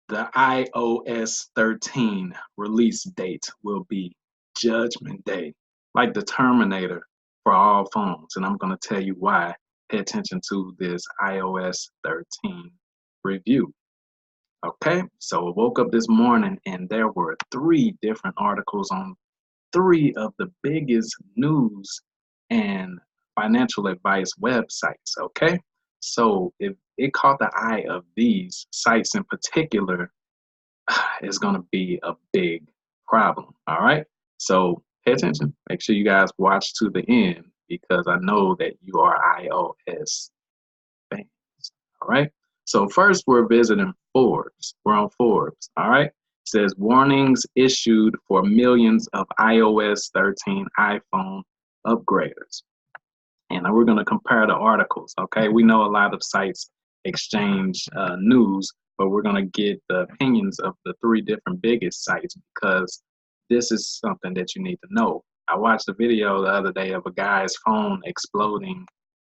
The iOS 13 release date will be Judgment Day, like the Terminator for all phones. And I'm going to tell you why. Pay attention to this iOS 13 review. Okay, so I woke up this morning and there were three different articles on three of the biggest news and financial advice websites. Okay, so if it caught the eye of these sites in particular, it's going to be a big problem. All right. So pay attention. Make sure you guys watch to the end because I know that you are iOS fans. All right. So first, we're visiting Forbes. We're on Forbes. All right. It says warnings issued for millions of iOS 13 iPhone upgraders. And we're going to compare the articles. Okay, we know a lot of sites exchange news, but we're going to get the opinions of the three different biggest sites because this is something that you need to know. I watched a video the other day of a guy's phone exploding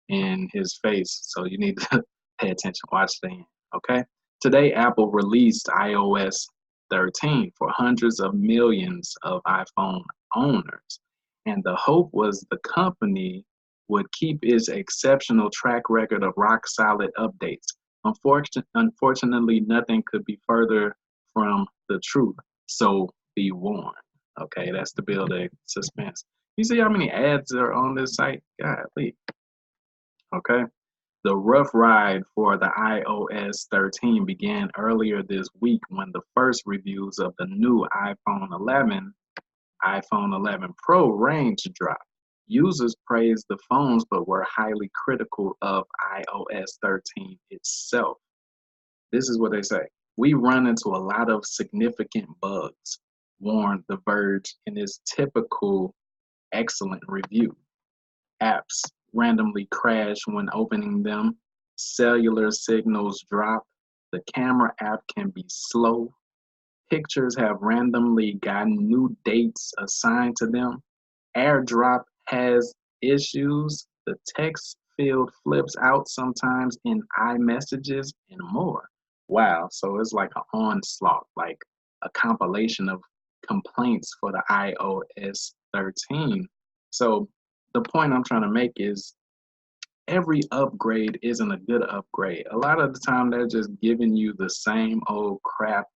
in his face, so you need to pay attention. Watch the end. Okay, today Apple released iOS 13 for hundreds of millions of iPhone owners, and the hope was the company would keep its exceptional track record of rock-solid updates. Unfortunately, nothing could be further from the truth, so be warned. Okay, that's to build a suspense. You see how many ads are on this site? Golly. Okay. The rough ride for the iOS 13 began earlier this week when the first reviews of the new iPhone 11 Pro range dropped. Users praised the phones but were highly critical of iOS 13 itself. This is what they say. We run into a lot of significant bugs, warned The Verge in its typical excellent review. Apps randomly crash when opening them, cellular signals drop, the camera app can be slow, pictures have randomly gotten new dates assigned to them, AirDrop has issues, the text field flips out sometimes in iMessages, and more. Wow, so it's like an onslaught, like a compilation of complaints for the iOS 13. So the point I'm trying to make is every upgrade isn't a good upgrade. A lot of the time, they're just giving you the same old crap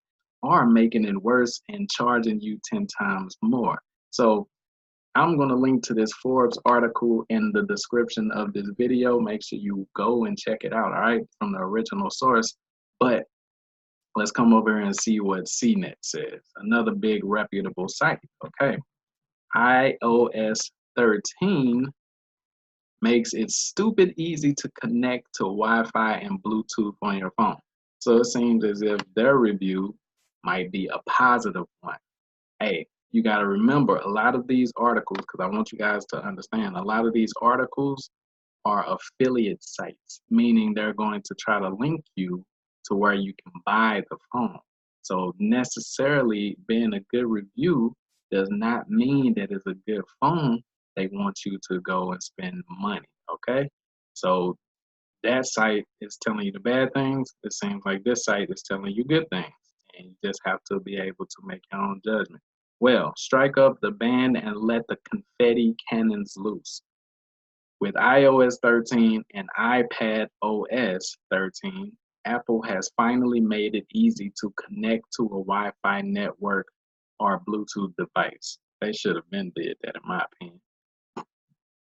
or making it worse and charging you 10 times more. So I'm going to link to this Forbes article in the description of this video. Make sure you go and check it out, all right, from the original source. But let's come over here and see what CNET says, another big reputable site. Okay, iOS 13 makes it stupid easy to connect to Wi-Fi and Bluetooth on your phone. So it seems as if their review might be a positive one. Hey, you got to remember a lot of these articles, because I want you guys to understand, a lot of these articles are affiliate sites, meaning they're going to try to link you to where you can buy the phone. So necessarily being a good review does not mean that it's a good phone. They want you to go and spend money, okay? So that site is telling you the bad things. It seems like this site is telling you good things, and you just have to be able to make your own judgment. Well, strike up the band and let the confetti cannons loose. With iOS 13 and iPad OS 13, Apple has finally made it easy to connect to a Wi-Fi network or Bluetooth device. They should have been did that, in my opinion.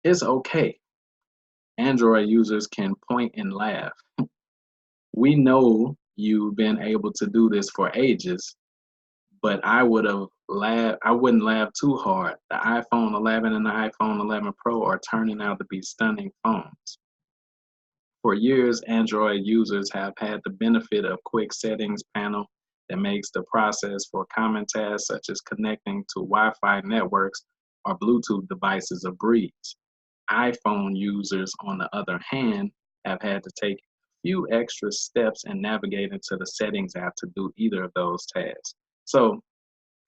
It's okay. Android users can point and laugh. We know you've been able to do this for ages, but I wouldn't laugh too hard. The iPhone 11 and the iPhone 11 Pro are turning out to be stunning phones. For years, Android users have had the benefit of quick settings panel that makes the process for common tasks such as connecting to Wi-Fi networks or Bluetooth devices a breeze. iPhone users, on the other hand, have had to take a few extra steps in navigating to the settings app to do either of those tasks. So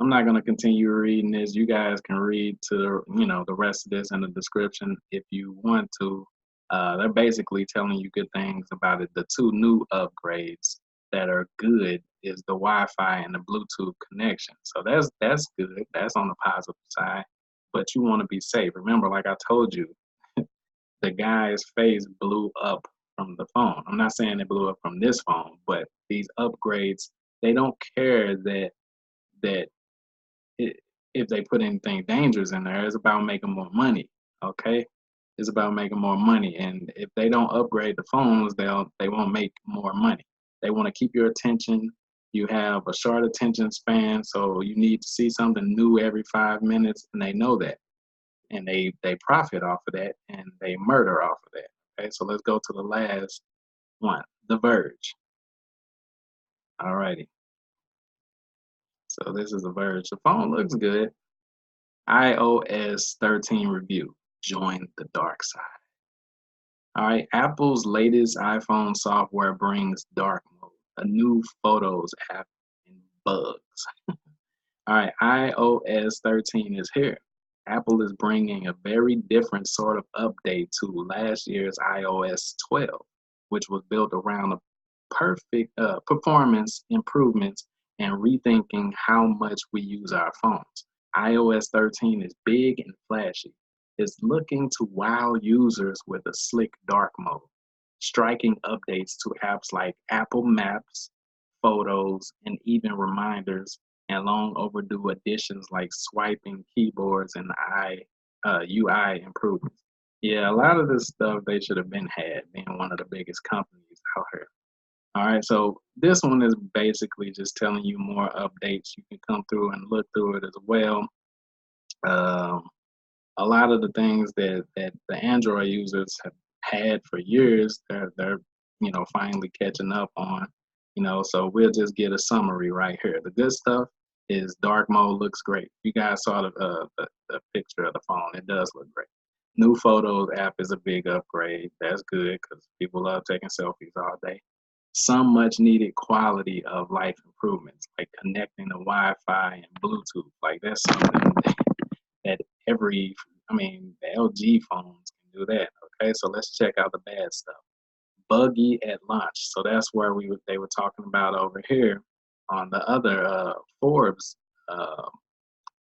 I'm not going to continue reading this. You guys can read to the rest of this in the description if you want to. They're basically telling you good things about it. The two new upgrades that are good is the Wi-Fi and the Bluetooth connection. So that's good. That's on the positive side. But you want to be safe. Remember, like I told you, the guy's face blew up from the phone. I'm not saying it blew up from this phone, but these upgrades, they don't care that it, if they put anything dangerous in there. It's about making more money. Okay, it's about making more money, and if they don't upgrade the phones, they won't make more money. They want to keep your attention. You have a short attention span, so you need to see something new every 5 minutes, and they know that, and they profit off of that, and they murder off of that. Okay, so let's go to the last one, The Verge. Alrighty, so this is The Verge. The phone looks good. iOS 13 review. Join the dark side. All right, Apple's latest iPhone software brings dark mode, a new photos app, and bugs. All right, iOS 13 is here. Apple is bringing a very different sort of update to last year's iOS 12, which was built around a perfect performance improvements and rethinking how much we use our phones. iOS 13 is big and flashy. It's looking to wow users with a slick dark mode, striking updates to apps like Apple Maps, Photos, and even reminders, and long overdue additions like swiping keyboards and UI improvements. Yeah, a lot of this stuff they should have been had, being one of the biggest companies out here. All right, so this one is basically just telling you more updates. You can come through and look through it as well. Um, a lot of the things that the Android users have had for years, they're finally catching up on. So we'll just get a summary right here. The good stuff is dark mode looks great. You guys saw the picture of the phone. It does look great. New Photos app is a big upgrade. That's good because people love taking selfies all day. Some much needed quality of life improvements, like connecting to Wi-Fi and Bluetooth. Like that's something that every, the LG phones can do that. Okay, so let's check out the bad stuff. Buggy at launch. So that's where they were talking about over here on the other Forbes uh,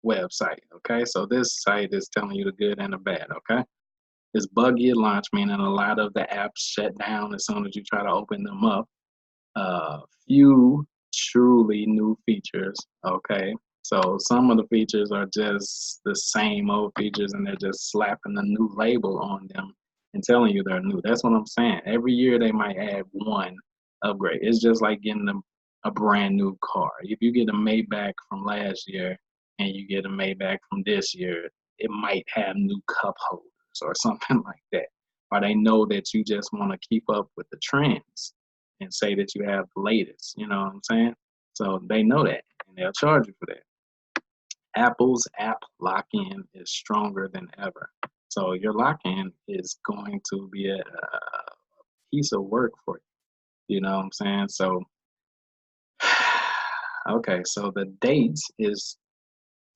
website. Okay, so this site is telling you the good and the bad. Okay, it's buggy at launch, meaning a lot of the apps shut down as soon as you try to open them up. Few truly new features. Okay, so some of the features are just the same old features, and they're just slapping a new label on them and telling you they're new. That's what I'm saying. Every year they might add one upgrade. It's just like getting a brand new car. If you get a Maybach from last year and you get a Maybach from this year, it might have new cup holders or something like that. Or they know that you just want to keep up with the trends and say that you have the latest. You know what I'm saying? So they know that, and they'll charge you for that. Apple's app lock-in is stronger than ever. So your lock-in is going to be a piece of work for you. You know what I'm saying? So, okay, so the date is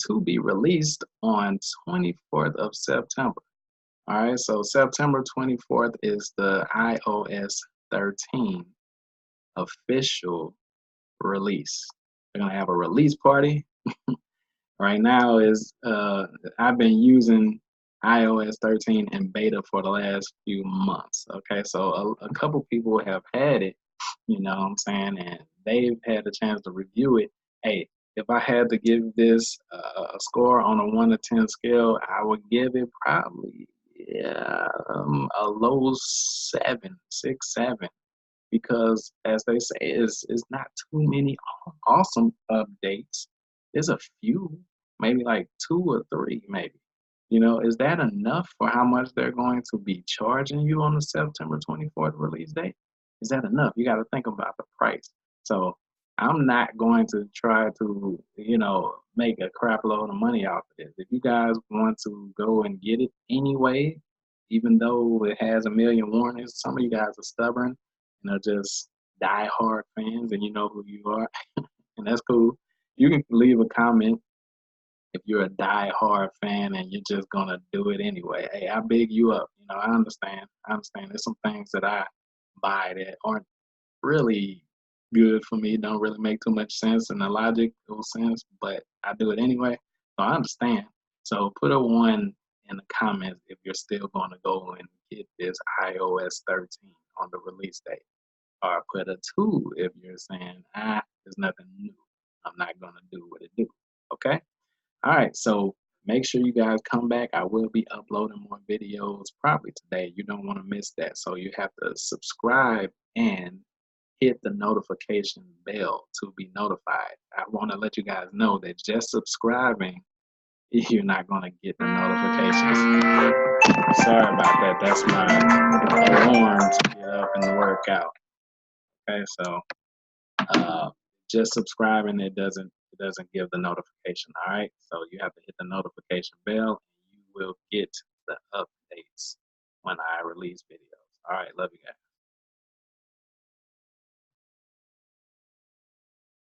to be released on 24th of September. All right, so September 24th is the iOS 13 official release. They're gonna have a release party. Right now is I've been using iOS 13 in beta for the last few months. Okay, so a couple people have had it, you know what I'm saying, and they've had a chance to review it. Hey, if I had to give this a score on a 1 to 10 scale, I would give it probably a low 7, 6, 7, because as they say, it's not too many awesome updates. There's a few, maybe like 2 or 3, maybe. Is that enough for how much they're going to be charging you on the September 24th release date? Is that enough? You got to think about the price. So I'm not going to try to, make a crap load of money off of this. If you guys want to go and get it anyway, even though it has a million warnings, some of you guys are stubborn and are just die-hard fans, and you know who you are, and that's cool. You can leave a comment if you're a die-hard fan and you're just gonna do it anyway. Hey, I big you up. I understand. There's some things that I buy that aren't really good for me. Don't really make too much sense in the logical sense, but I do it anyway. So I understand. So put a 1 in the comments if you're still going to go and get this iOS 13 on the release date. Or put a 2 if you're saying, there's nothing new. I'm not going to do what it do. Okay? All right. So make sure you guys come back. I will be uploading more videos probably today. You don't want to miss that. So you have to subscribe and hit the notification bell to be notified. I want to let you guys know that just subscribing, you're not going to get the notifications. Sorry about that. That's my alarm to get up and work out. Okay, so just subscribing, it doesn't give the notification. All right, so you have to hit the notification bell, and you will get the updates when I release videos. All right, love you guys.